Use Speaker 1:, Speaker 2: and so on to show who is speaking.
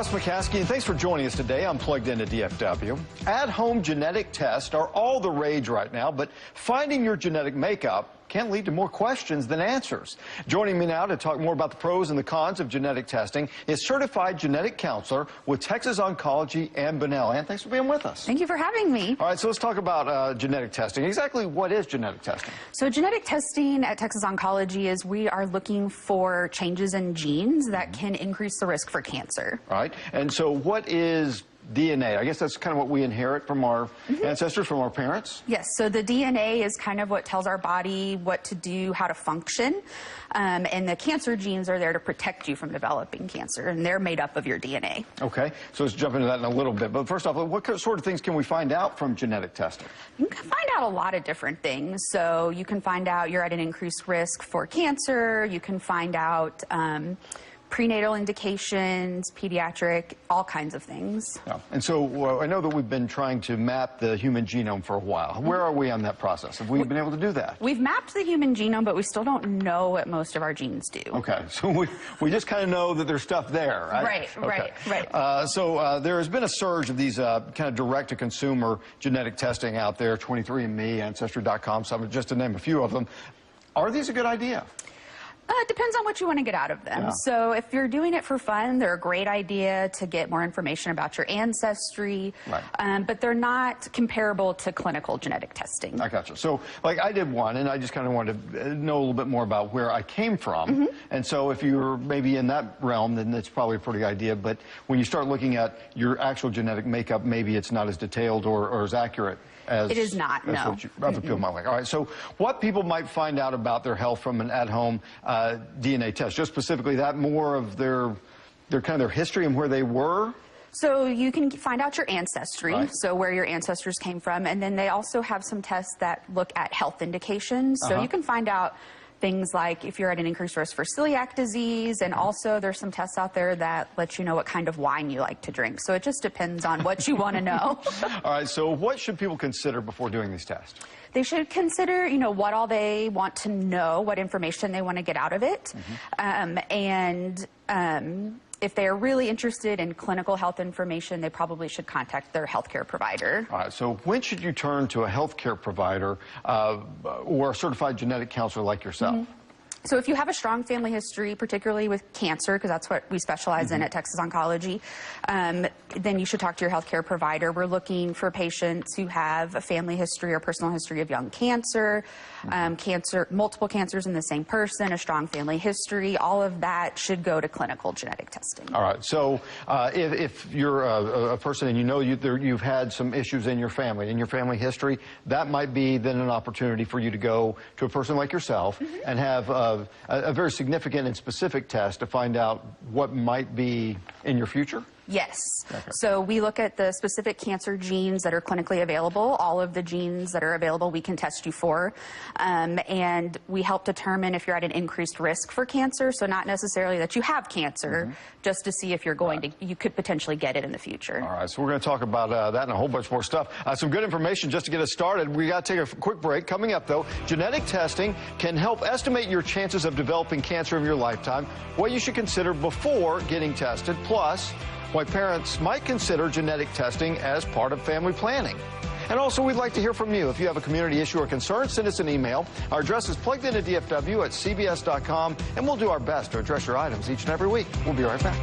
Speaker 1: Ross McCaskey, and thanks for joining us today. I'm plugged into DFW. At-home genetic tests are all the rage right now, but finding your genetic makeup can lead to more questions than answers. Joining me now to talk more about the pros and the cons of genetic testing is certified genetic counselor with Texas Oncology and Bunnell. Ann, thanks for being with us.
Speaker 2: Thank you for having me.
Speaker 1: All right, so let's talk about genetic testing. Exactly what is genetic testing?
Speaker 2: So genetic testing at Texas Oncology is we are looking for changes in genes that can increase the risk for cancer.
Speaker 1: All right, and so what is DNA? I guess that's kind of what we inherit from our ancestors, from our parents?
Speaker 2: Yes, so the DNA is kind of what tells our body what to do, how to function, and the cancer genes are there to protect you from developing cancer, and they're made up of your DNA.
Speaker 1: Okay, so let's jump into that in a little bit. But first off, what sort of things can we find out from genetic testing?
Speaker 2: You can find out a lot of different things. So you can find out you're at an increased risk for cancer, you can find out prenatal indications, pediatric, all kinds of things.
Speaker 1: Yeah. And so I know that we've been trying to map the human genome for a while. Where are we on that process? Have we been able to do that?
Speaker 2: We've mapped the human genome, but we still don't know what most of our genes do.
Speaker 1: Okay, so we just kind of know that there's stuff there, right?
Speaker 2: Right.
Speaker 1: So there has been a surge of these kind of direct-to-consumer genetic testing out there, 23andMe, Ancestry.com, some, just to name a few of them. Are these a good idea?
Speaker 2: It depends on what you want to get out of them.
Speaker 1: Yeah.
Speaker 2: So if you're doing it for fun, they're a great idea to get more information about your ancestry,
Speaker 1: right.
Speaker 2: But they're not comparable to clinical genetic testing.
Speaker 1: I gotcha. So, like, I did one, and I just kind of wanted to know a little bit more about where I came from. And so if you're maybe in that realm, then it's probably a pretty good idea. But when you start looking at your actual genetic makeup, maybe it's not as detailed or as accurate as...
Speaker 2: It is not, no.
Speaker 1: Other people might like. All right, so what people might find out about their health from an at-home DNA test, just specifically that, more of their kind of their history and where they were?
Speaker 2: So you can find out your ancestry,
Speaker 1: right.
Speaker 2: So where your ancestors came from, and then they also have some tests that look at health indications. So you can find out things like if you're at an increased risk for celiac disease, and also there's some tests out there that let you know what kind of wine you like to drink. So it just depends on what you want to know.
Speaker 1: All right, so what should people consider before doing these tests?
Speaker 2: They should consider, you know, what all they want to know, what information they want to get out of it, if they are really interested in clinical health information, they probably should contact their healthcare provider.
Speaker 1: All right, so when should you turn to a healthcare provider or a certified genetic counselor like yourself?
Speaker 2: So if you have a strong family history, particularly with cancer, because that's what we specialize in at Texas Oncology, then you should talk to your healthcare provider. We're looking for patients who have a family history or personal history of young cancer, multiple cancers in the same person, a strong family history. All of that should go to clinical genetic testing.
Speaker 1: All right, so if you're a person and you know you've had some issues in your family history, that might be then an opportunity for you to go to a person like yourself and have a very significant and specific test to find out what might be in your future?
Speaker 2: Yes.
Speaker 1: Okay.
Speaker 2: So we look at the specific cancer genes that are clinically available. All of the genes that are available we can test you for. And we help determine if you're at an increased risk for cancer. So not necessarily that you have cancer, just to see if you're going to, you could potentially get it in the future.
Speaker 1: All right, so we're going to talk about that and a whole bunch more stuff. Some good information just to get us started. We got to take a quick break. Coming up, though, genetic testing can help estimate your chances of developing cancer in your lifetime, what you should consider before getting tested, plus why parents might consider genetic testing as part of family planning. And also, we'd like to hear from you. If you have a community issue or concern, send us an email. Our address is pluggedintodfw@cbs.com, and we'll do our best to address your items each and every week. We'll be right back.